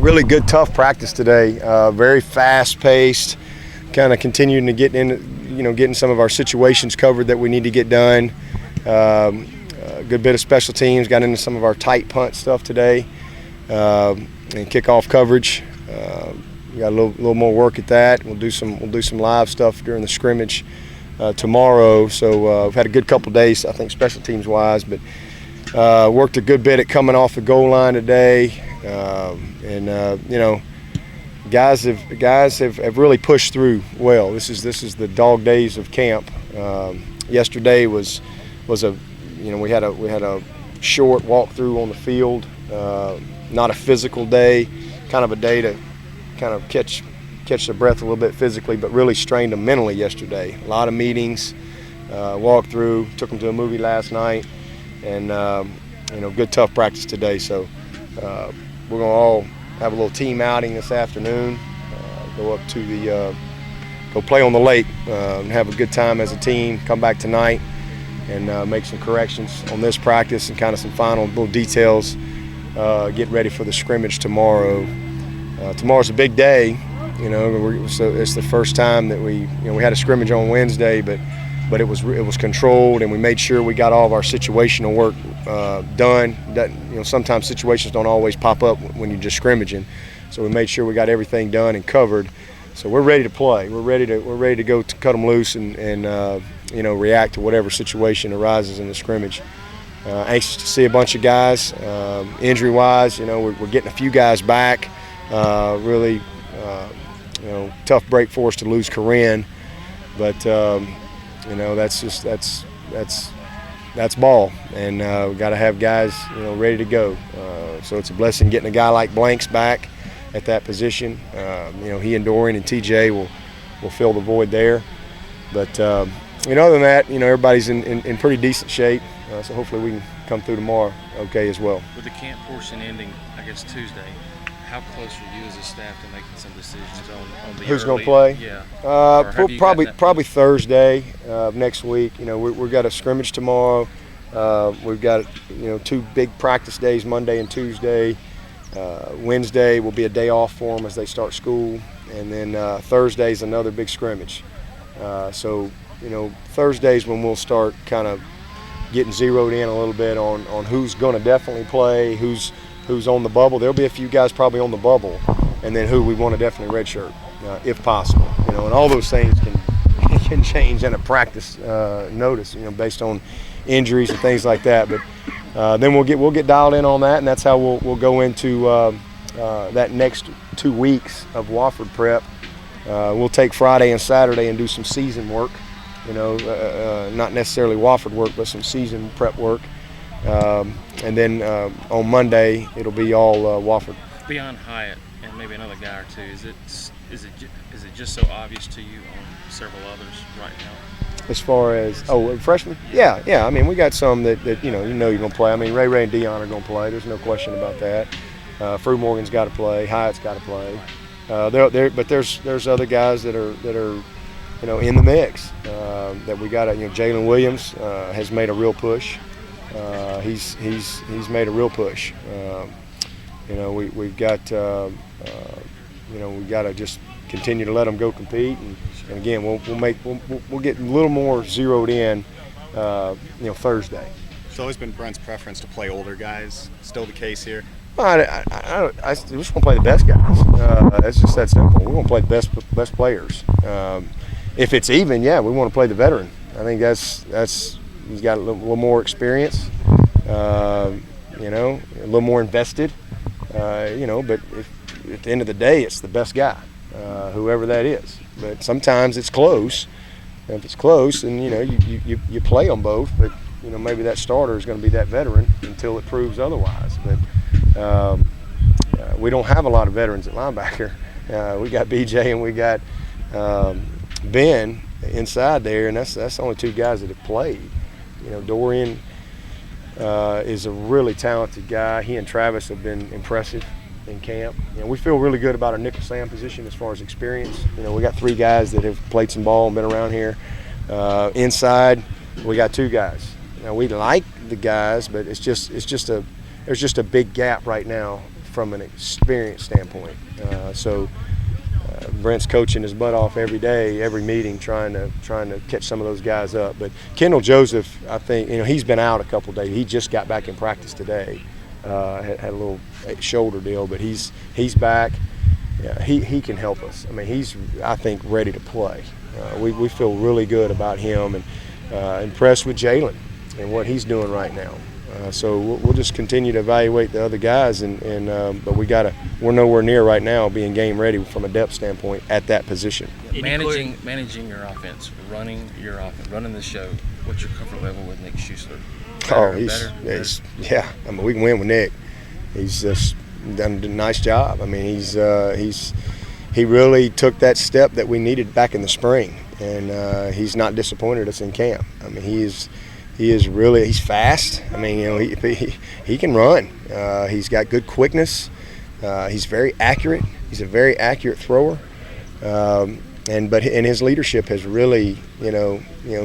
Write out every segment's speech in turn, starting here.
really good, tough practice today. Very fast-paced, kind of continuing to get in, getting some of our situations covered that we need to get done. A good bit of special teams, got into some of our tight punt stuff today, and kickoff coverage. We got a little more work at that. We'll do some live stuff during the scrimmage tomorrow. So we've had a good couple days, I think, special teams wise, but worked a good bit at coming off the goal line today, guys have really pushed through well. This is the dog days of camp. Yesterday was a we had a short walkthrough on the field, not a physical day, kind of a day to kind of catch the breath a little bit physically, but really strained them mentally yesterday. A lot of meetings, walked through, took them to a movie last night, and good tough practice today. So we're gonna all have a little team outing this afternoon, go up to go play on the lake, and have a good time as a team, come back tonight and make some corrections on this practice and kind of some final little details, get ready for the scrimmage tomorrow. Tomorrow's a big day, so it's the first time that we had a scrimmage on Wednesday, but it was controlled, and we made sure we got all of our situational work done. That sometimes situations don't always pop up when you're just scrimmaging, so we made sure we got everything done and covered. So we're ready to play. We're ready to go to cut them loose and react to whatever situation arises in the scrimmage. Anxious to see a bunch of guys. Injury-wise, we're getting a few guys back. Really, tough break for us to lose Corinne, but that's ball, and we got to have guys ready to go. So it's a blessing getting a guy like Blanks back at that position. He and Dorian and TJ will fill the void there. But other than that, everybody's in pretty decent shape. So hopefully we can come through tomorrow okay as well. With the camp portion ending, I guess Tuesday, how close are you as a staff to making some decisions on the who's going to play? Yeah. Probably Thursday of next week. We've got a scrimmage tomorrow. We've got 2 big practice days, Monday and Tuesday. Wednesday will be a day off for them as they start school, and then Thursday's another big scrimmage. So Thursday's when we'll start kind of getting zeroed in a little bit on who's going to definitely play, who's on the bubble. There'll be a few guys probably on the bubble, and then who we want to definitely redshirt if possible. And all those things can change in a practice notice, based on injuries and things like that. But then we'll get dialed in on that, and that's how we'll go into that next 2 weeks of Wofford prep. We'll take Friday and Saturday and do some season work, not necessarily Wofford work, but some season prep work. And then on Monday it'll be all Wofford. Beyond Hyatt and maybe another guy or two, is it just so obvious to you on several others right now? As far as freshmen, yeah. I mean, we got some that you're going to play. I mean, Ray and Dion are going to play. There's no question about that. Frew Morgan's got to play. Hyatt's got to play. But there's other guys that are in the mix that we got. Jalen Williams has made a real push. He's made a real push. We've got we got to just continue to let them go compete, and again we'll get a little more zeroed in Thursday. It's always been Brent's preference to play older guys. Still the case here? I just want to play the best guys. That's just that simple. We want to play the best players. If it's even, we want to play the veteran. I think that's he's got a little more experience, a little more invested, but at the end of the day, it's the best guy, whoever that is. But sometimes it's close. And if it's close, then, you play them both, but, maybe that starter is going to be that veteran until it proves otherwise. But we don't have a lot of veterans at linebacker. We got BJ and we got Ben inside there, and that's the only 2 guys that have played. Dorian is a really talented guy. He and Travis have been impressive in camp. We feel really good about our nickel Sam position as far as experience. We got 3 guys that have played some ball and been around here. Inside, we got 2 guys. Now we like the guys, but there's just a big gap right now from an experience standpoint. Brent's coaching his butt off every day, every meeting, trying to catch some of those guys up. But Kendall Joseph, I think, he's been out a couple of days. He just got back in practice today. Had a little shoulder deal, but he's back. Yeah, he can help us. I mean, he's, I think, ready to play. We feel really good about him, and impressed with Jalen and what he's doing right now. So we'll just continue to evaluate the other guys, but we're nowhere near right now being game ready from a depth standpoint at that position. Managing your offense, running the show. What's your comfort level with Nick Schuessler? Yeah. I mean, we can win with Nick. He's just done a nice job. I mean, he really took that step that we needed back in the spring, and he's not disappointed us in camp. I mean, he's fast. I mean, he can run. He's got good quickness. He's very accurate. He's a very accurate thrower. And his leadership has really,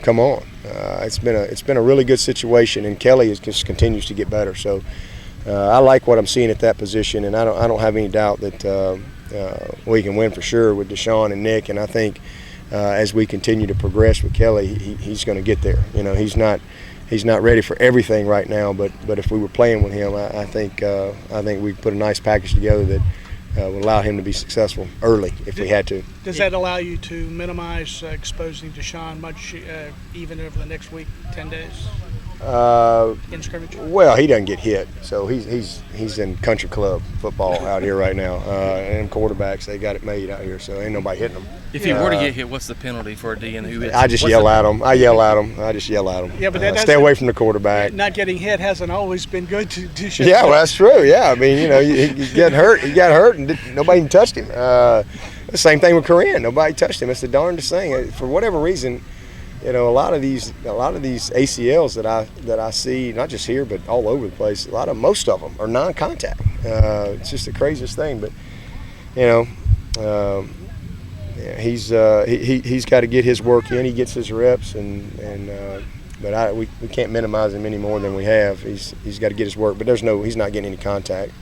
come on. It's been a really good situation, and Kelly just continues to get better. So I like what I'm seeing at that position, and I don't have any doubt that we can win for sure with Deshaun and Nick. And I think as we continue to progress with Kelly, he's going to get there. He's not ready for everything right now, but if we were playing with him, I think we could put a nice package together that would allow him to be successful early if we had to. Does that allow you to minimize exposing Deshaun much, even over the next week, 10 days? In scrimmage? Well, he doesn't get hit, so he's in country club football out here right now. And quarterbacks, they got it made out here, so ain't nobody hitting them. If he were to get hit, what's the penalty for a DN who hits? I just yell at him. I just yell at him. Yeah, but stay away from the quarterback. Not getting hit hasn't always been good to Yeah, well, that's true. Yeah, I mean, he got hurt. He got hurt, and nobody even touched him. The same thing with Corinne. Nobody touched him. It's the darndest thing. For whatever reason, a lot of these ACLs that I see, not just here but all over the place, most of them are non-contact. It's just the craziest thing. But he's got to get his work in. He gets his reps, but we can't minimize him any more than we have. He's got to get his work, but he's not getting any contact.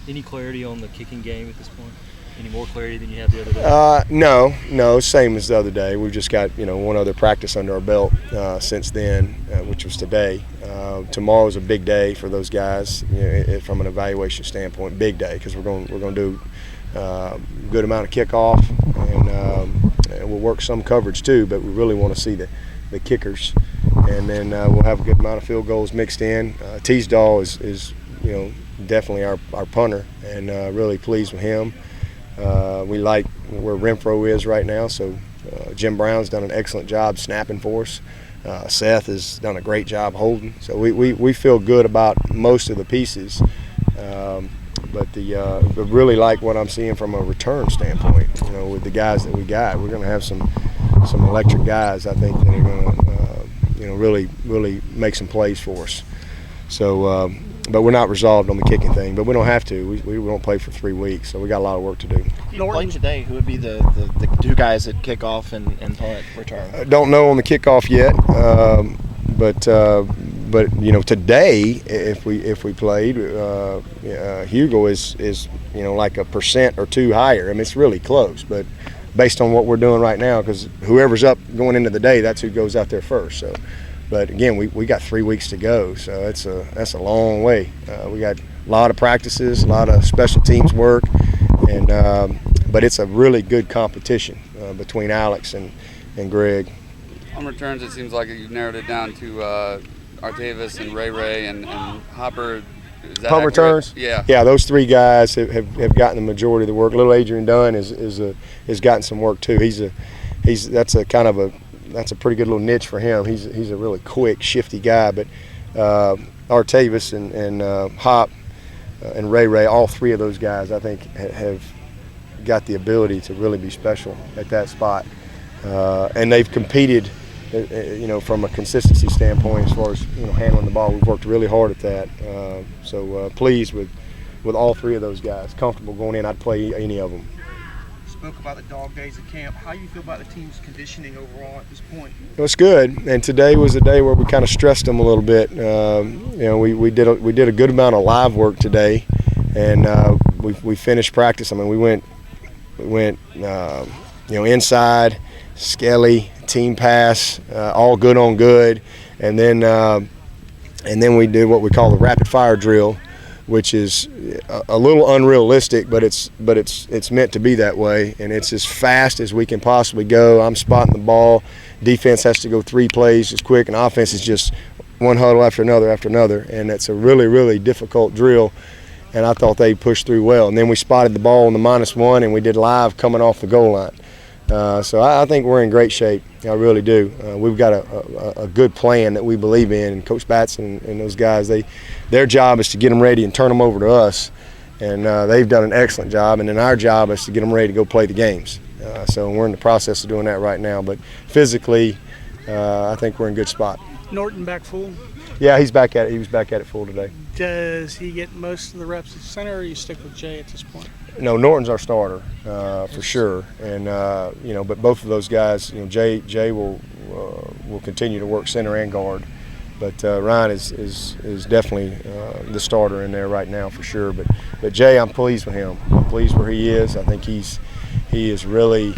Any clarity on the kicking game at this point? Any more clarity than you had the other day? No, same as the other day. We've just got one other practice under our belt since then, which was today. Tomorrow's a big day for those guys from an evaluation standpoint. Big day because we're going to do a good amount of kickoff, and we'll work some coverage too. But we really want to see the kickers, and then we'll have a good amount of field goals mixed in. Teasdall is definitely our punter, and really pleased with him. We like where Renfro is right now, so Jim Brown's done an excellent job snapping for us. Seth has done a great job holding, so we feel good about most of the pieces. But really like what I'm seeing from a return standpoint. With the guys that we got, we're going to have some electric guys. I think that are going to really make some plays for us. So. But we're not resolved on the kicking thing. But we don't have to. We won't play for 3 weeks, so we got a lot of work to do. If you played today, who would be the two guys that kick off and punt return? Don't know on the kickoff yet, but today if we played, Hugo is like 1% or 2 higher. I mean, it's really close, but based on what we're doing right now, because whoever's up going into the day, that's who goes out there first. So. But again, we got 3 weeks to go, so that's a long way. We got a lot of practices, a lot of special teams work, and but it's a really good competition between Alex and Greg. On returns, it seems like you've narrowed it down to Artavis and Ray and Hopper. Is that punt returns? Yeah. Yeah, those 3 guys have gotten the majority of the work. Little Adrian Dunn has gotten some work too. That's a pretty good little niche for him. He's a really quick, shifty guy. But Artavis and Hop and Ray, all 3 of those guys, I think, have got the ability to really be special at that spot. And they've competed, from a consistency standpoint as far as handling the ball. We've worked really hard at that. So pleased with all 3 of those guys. Comfortable going in. I'd play any of them. Spoke about the dog days of camp. How do you feel about the team's conditioning overall at this point? It was good, and today was a day where we kind of stressed them a little bit. We did a good amount of live work today, and we finished practice. I mean, we went inside, skelly, team pass, all good on good, and then we did what we call the rapid fire drill, which is a little unrealistic, but it's meant to be that way, and it's as fast as we can possibly go. I'm spotting the ball. Defense has to go 3 plays as quick, and offense is just one huddle after another, and it's a really, really difficult drill, and I thought they pushed through well. And then we spotted the ball on the -1, and we did live coming off the goal line. So I think we're in great shape. I really do. We've got a good plan that we believe in, and Coach Batson and those guys, their job is to get them ready and turn them over to us, and they've done an excellent job. And then our job is to get them ready to go play the games. So we're in the process of doing that right now. But physically, I think we're in a good spot. Norton back full. Yeah, he's back at it. He was back at it full today. Does he get most of the reps at center, or you stick with Jay at this point? No, Norton's our starter for sure, and but both of those guys, Jay will continue to work center and guard, but Ryan is definitely the starter in there right now for sure. But Jay, I'm pleased with him. I'm pleased where he is. I think he is really.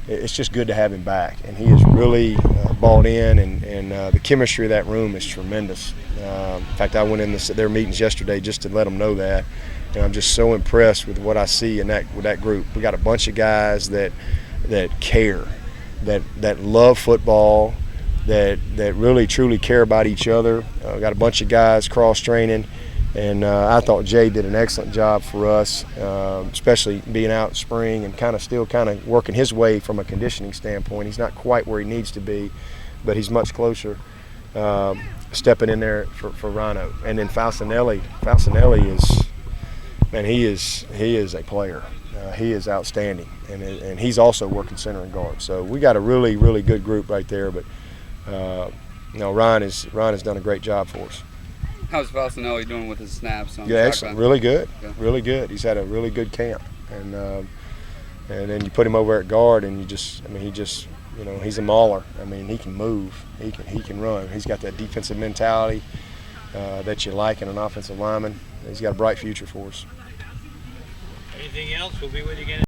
It's just good to have him back, and he is really bought in, and the chemistry of that room is tremendous. In fact, I went in their meetings yesterday just to let them know that. And I'm just so impressed with what I see with that group. We got a bunch of guys that care, that love football, that really truly care about each other. We got a bunch of guys cross training, and I thought Jay did an excellent job for us, especially being out in spring and still working his way from a conditioning standpoint. He's not quite where he needs to be, but he's much closer. Stepping in there for Rhino, and then Falcinelli is. Man, he is a player. He is outstanding, and he's also working center and guard. So we got a really, really good group right there. But Ryan has done a great job for us. How's Falcinelli doing with his snaps? Yeah, excellent. Really good. Yeah. Really good. He's had a really good camp, and then you put him over at guard, and he's a mauler. I mean, he can move. He can run. He's got that defensive mentality that you like in an offensive lineman. He's got a bright future for us. Anything else? We'll be with you again.